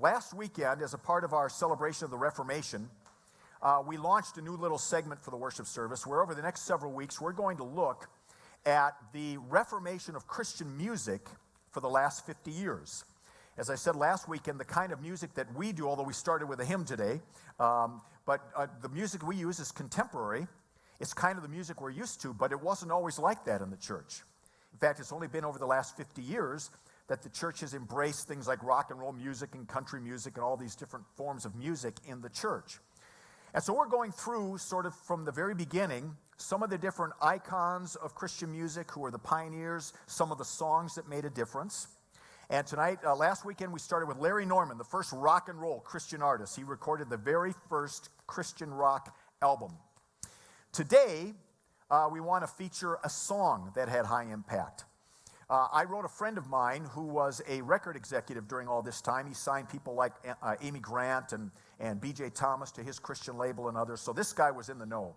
last weekend, as a part of our celebration of the Reformation, we launched a new little segment for the worship service where over the next several weeks we're going to look at the reformation of Christian music for the last 50 years. As I said last weekend, the kind of music that we do, although we started with a hymn today, but the music we use is contemporary. It's kind of the music we're used to, but it wasn't always like that in the church. In fact, it's only been over the last 50 years that the church has embraced things like rock and roll music and country music and all these different forms of music in the church. And so we're going through, sort of from the very beginning, some of the different icons of Christian music who were the pioneers, some of the songs that made a difference. And tonight, last weekend, we started with Larry Norman, the first rock and roll Christian artist. He recorded the very first Christian rock album. Today, we want to feature a song that had high impact. I wrote a friend of mine who was a record executive during all this time. He signed people like Amy Grant and B.J. Thomas to his Christian label and others. So this guy was in the know.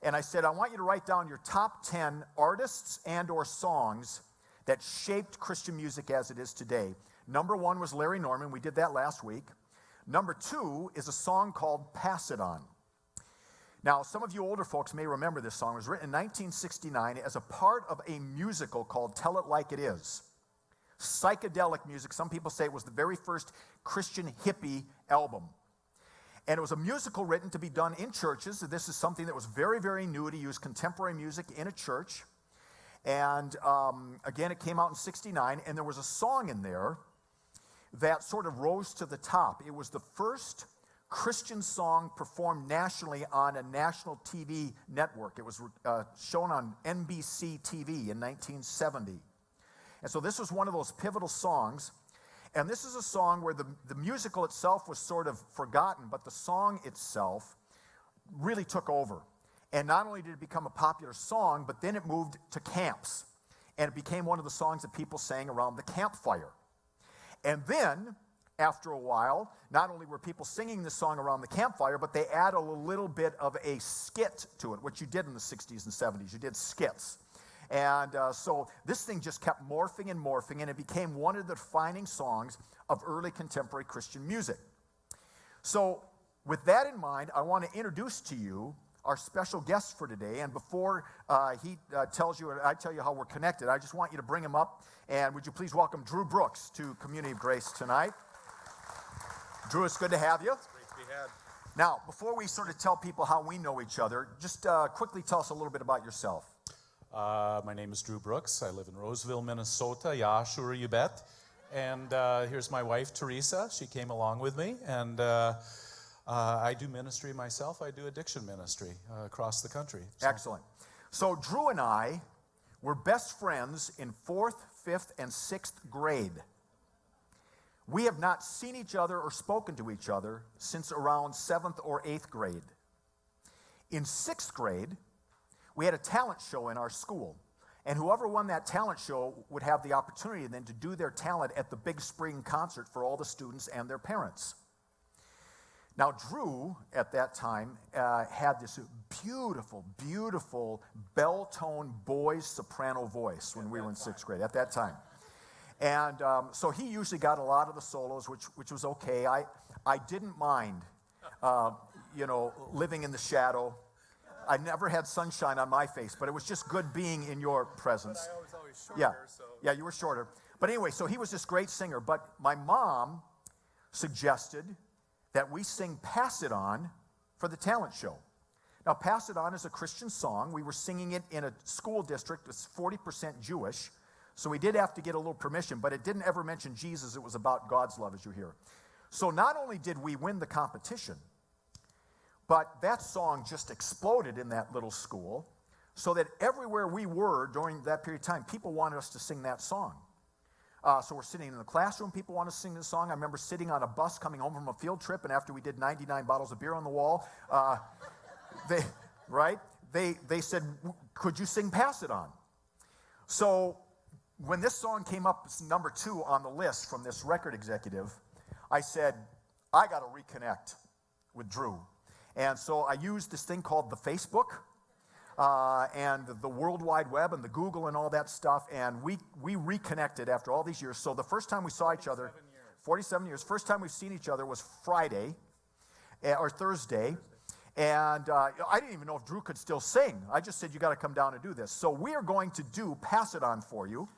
And I said, I want you to write down your top 10 artists and or songs that shaped Christian music as it is today. Number 1 was Larry Norman. We did that last week. Number 2 is a song called Pass It On. Now, some of you older folks may remember this song. It was written in 1969 as a part of a musical called Tell It Like It Is. Psychedelic music. Some people say it was the very first Christian hippie album. And it was a musical written to be done in churches. This is something that was very, very new, to use contemporary music in a church. And again, it came out in 69, and there was a song in there that sort of rose to the top. It was the first Christian song performed nationally on a national TV network. It was shown on NBC TV in 1970. And so this was one of those pivotal songs. And this is a song where the musical itself was sort of forgotten, but the song itself really took over. And not only did it become a popular song, but then it moved to camps. And it became one of the songs that people sang around the campfire. And then, after a while, not only were people singing this song around the campfire, but they added a little bit of a skit to it, which you did in the 60s and 70s. You did skits. And so this thing just kept morphing and morphing, and it became one of the defining songs of early contemporary Christian music. So with that in mind, I want to introduce to you our special guest for today. And before he tells you, I tell you how we're connected, I just want you to bring him up. And would you please welcome Drew Brooks to Community of Grace tonight. Drew, it's good to have you. It's great to be had. Now, before we sort of tell people how we know each other, just quickly tell us a little bit about yourself. My name is Drew Brooks. I live in Roseville, Minnesota. Yeah, sure, you bet. And here's my wife, Teresa. She came along with me. And I do ministry myself. I do addiction ministry across the country. So. Excellent. So Drew and I were best friends in 4th, 5th, and 6th grade. We have not seen each other or spoken to each other since around 7th or 8th grade. In 6th grade, we had a talent show in our school. And whoever won that talent show would have the opportunity then to do their talent at the big spring concert for all the students and their parents. Now, Drew, at that time, had this beautiful, beautiful bell-tone boys soprano voice when we were in 6th grade, at that time. And so he usually got a lot of the solos, which was okay. I didn't mind, living in the shadow. I never had sunshine on my face, but it was just good being in your presence. But I was always shorter, so. Yeah, you were shorter. But anyway, so he was this great singer. But my mom suggested that we sing Pass It On for the talent show. Now, Pass It On is a Christian song. We were singing it in a school district that's 40% Jewish. So we did have to get a little permission, but it didn't ever mention Jesus. It was about God's love, as you hear. So not only did we win the competition, but that song just exploded in that little school, so that everywhere we were during that period of time, people wanted us to sing that song. So we're sitting in the classroom, people want to sing this song. I remember sitting on a bus coming home from a field trip, and after we did 99 bottles of beer on the wall, they said, could you sing Pass It On? So when this song came up as number 2 on the list from this record executive, I said, I got to reconnect with Drew. And so I used this thing called the Facebook and the World Wide Web and the Google and all that stuff, and we reconnected after all these years. So the first time we saw each other, 47 years. First time we've seen each other was Friday or Thursday. And I didn't even know if Drew could still sing. I just said, you got to come down and do this. So we are going to do Pass It On for you.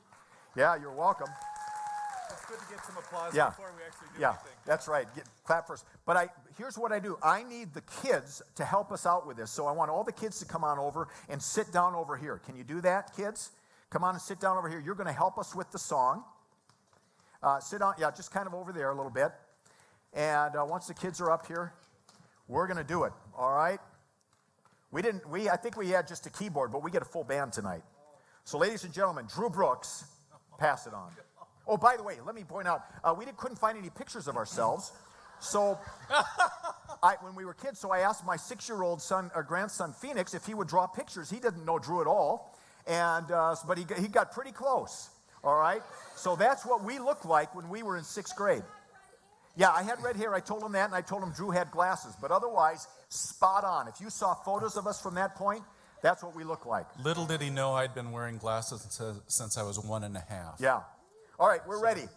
Yeah, you're welcome. It's good to get some applause Yeah. before we actually do anything. That's right. Clap first. But here's what I do. I need the kids to help us out with this. So I want all the kids to come on over and sit down over here. Can you do that, kids? Come on and sit down over here. You're going to help us with the song. Sit down. Yeah, just kind of over there a little bit. And once the kids are up here, we're going to do it. All right? I think we had just a keyboard, but we get a full band tonight. So ladies and gentlemen, Drew Brooks, Pass It On. Oh, by the way, let me point out, we couldn't find any pictures of ourselves. So when we were kids, so I asked my 6-year-old son, or grandson, Phoenix, if he would draw pictures. He didn't know Drew at all, but he got pretty close, all right? So that's what we looked like when we were in 6th grade. Yeah, I had red hair. I told him that, and I told him Drew had glasses. But otherwise, spot on. If you saw photos of us from that point, that's what we look like. Little did he know I'd been wearing glasses since I was 1.5. Yeah. All right, we're ready.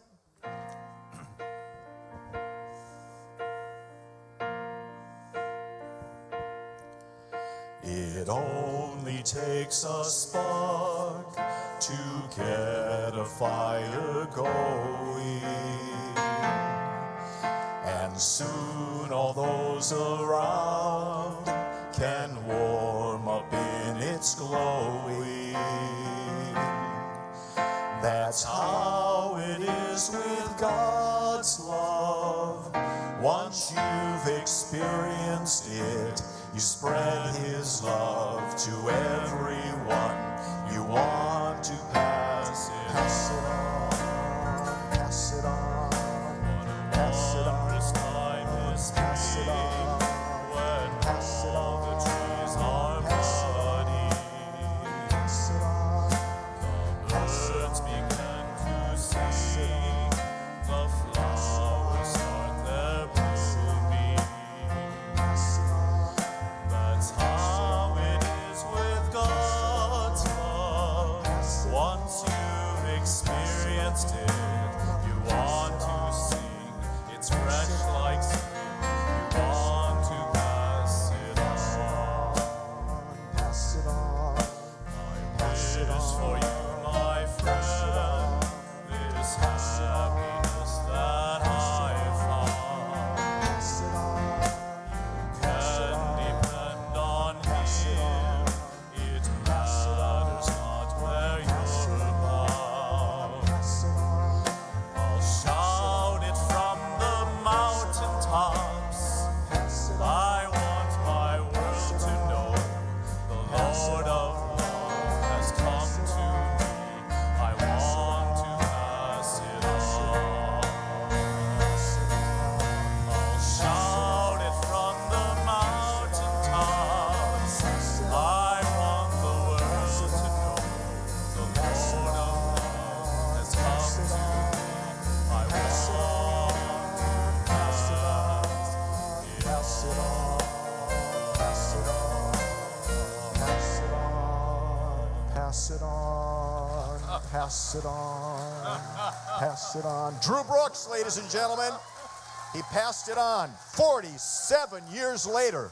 It only takes a spark to get a fire going, and soon all those around can warm up in its glowing. That's how it is with God's love. Once you've experienced it, you spread His love to everyone you want to pass it on. Pass it on, pass it on, pass it on. Pass it on, pass it on. The trees are budding. Pass it on, the birds begin to sing. The flowers start their blooming. That's how it is with God's love. Once you've experienced it, you want to sing. It's fresh like spring. You want to pass it on. Pass it on. My wish for you, my friend, this happiness that I found. Pass it on. Can depend on Him. It matters not where you're bound. I'll shout it from the mountaintops. I want my world to know the Lord of love has come to me. I want to pass it on. I'll shout it from the mountaintops. I want the world to know the Lord of love has come to me. I want to pass it on. Pass it on. Pass it on. Pass it on. Pass it on. Pass it on. Pass it on. Drew Brooks, ladies and gentlemen. He passed it on 47 years later.